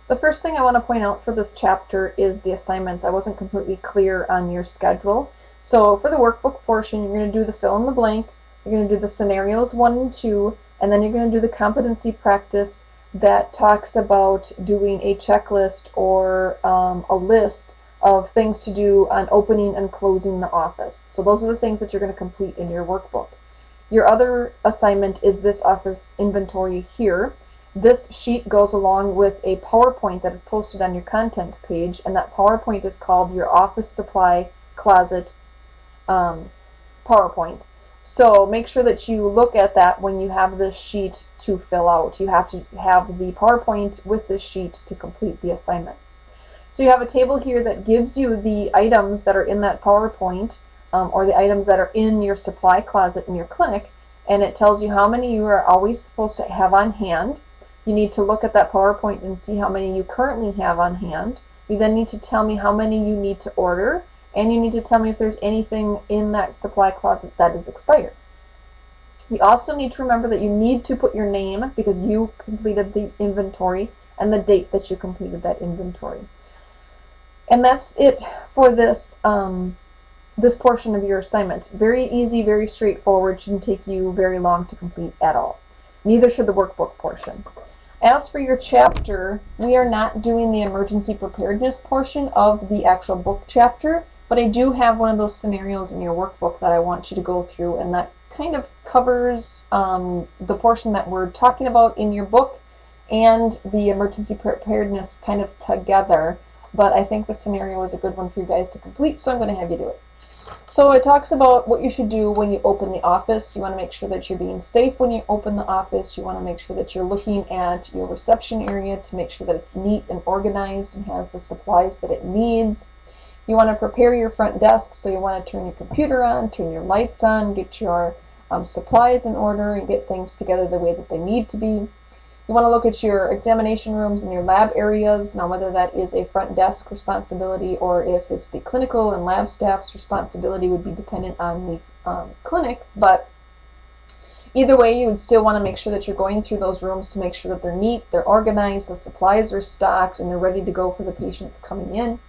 The first thing I want to point out for this chapter is the assignments. I wasn't completely clear on your schedule. So for the workbook portion, you're going to do the fill in the blank, you're going to do the scenarios 1 and 2, and then you're going to do the competency practice that talks about doing a checklist or a list of things to do on opening and closing the office. So those are the things that you're going to complete in your workbook. Your other assignment is this office inventory here. This sheet goes along with a PowerPoint that is posted on your content page, and that PowerPoint is called your office supply closet PowerPoint. So make sure that you look at that when you have this sheet to fill out. You have to have the PowerPoint with this sheet to complete the assignment. So you have a table here that gives you the items that are in that PowerPoint or the items that are in your supply closet in your clinic, and it tells you how many you are always supposed to have on hand. You need to look at that PowerPoint and see how many you currently have on hand. You then need to tell me how many you need to order, and you need to tell me if there's anything in that supply closet that is expired. You also need to remember that you need to put your name because you completed the inventory and the date that you completed that inventory. And that's it for this this portion of your assignment. Very easy, very straightforward, shouldn't take you very long to complete at all. Neither should the workbook portion. As for your chapter, we are not doing the emergency preparedness portion of the actual book chapter, but I do have one of those scenarios in your workbook that I want you to go through, and that kind of covers the portion that we're talking about in your book and the emergency preparedness kind of together. But I think the scenario is a good one for you guys to complete, so I'm going to have you do it. So it talks about what you should do when you open the office. You want to make sure that you're being safe when you open the office. You want to make sure that you're looking at your reception area to make sure that it's neat and organized and has the supplies that it needs. You want to prepare your front desk, so you want to turn your computer on, turn your lights on, get your supplies in order, and get things together the way that they need to be. You want to look at your examination rooms and your lab areas. Now, whether that is a front desk responsibility or if it's the clinical and lab staff's responsibility would be dependent on the clinic, but either way, you would still want to make sure that you're going through those rooms to make sure that they're neat, they're organized, the supplies are stocked, and they're ready to go for the patients coming in.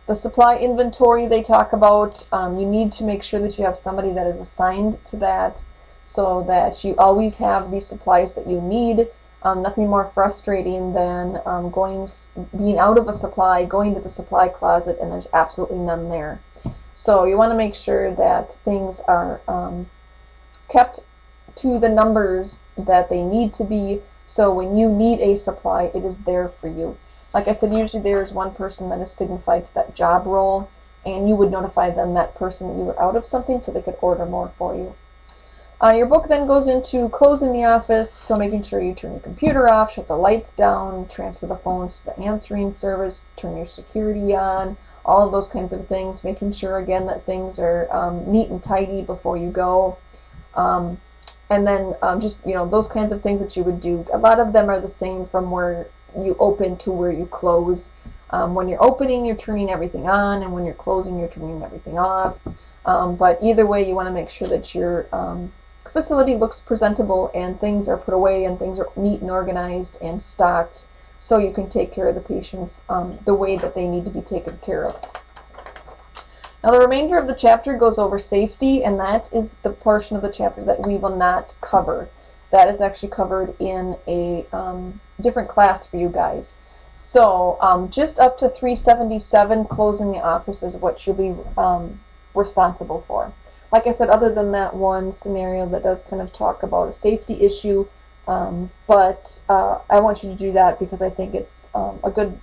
The supply inventory they talk about, you need to make sure that you have somebody that is assigned to that so that you always have the supplies that you need. Nothing more frustrating than being out of a supply, going to the supply closet, and there's absolutely none there. So you want to make sure that things are kept to the numbers that they need to be, so when you need a supply, it is there for you. Like I said, usually there is one person that is signified to that job role, and you would notify them, that person, that you were out of something so they could order more for you. Your book then goes into closing the office, so making sure you turn your computer off, shut the lights down, transfer the phones to the answering service, turn your security on, all of those kinds of things, making sure again that things are neat and tidy before you go. And then just, those kinds of things that you would do. A lot of them are the same from where you open to where you close. When you're opening, you're turning everything on, and when you're closing, you're turning everything off. But either way, you want to make sure that your facility looks presentable and things are put away and things are neat and organized and stocked so you can take care of the patients the way that they need to be taken care of. Now the remainder of the chapter goes over safety, and that is the portion of the chapter that we will not cover. That is actually covered in a different class for you guys. So just up to 377, closing the office, is what you'll be responsible for. Like I said, other than that one scenario that does kind of talk about a safety issue, but I want you to do that because I think it's a good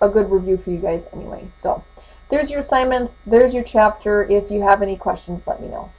review for you guys anyway. So there's your assignments, there's your chapter. If you have any questions, let me know.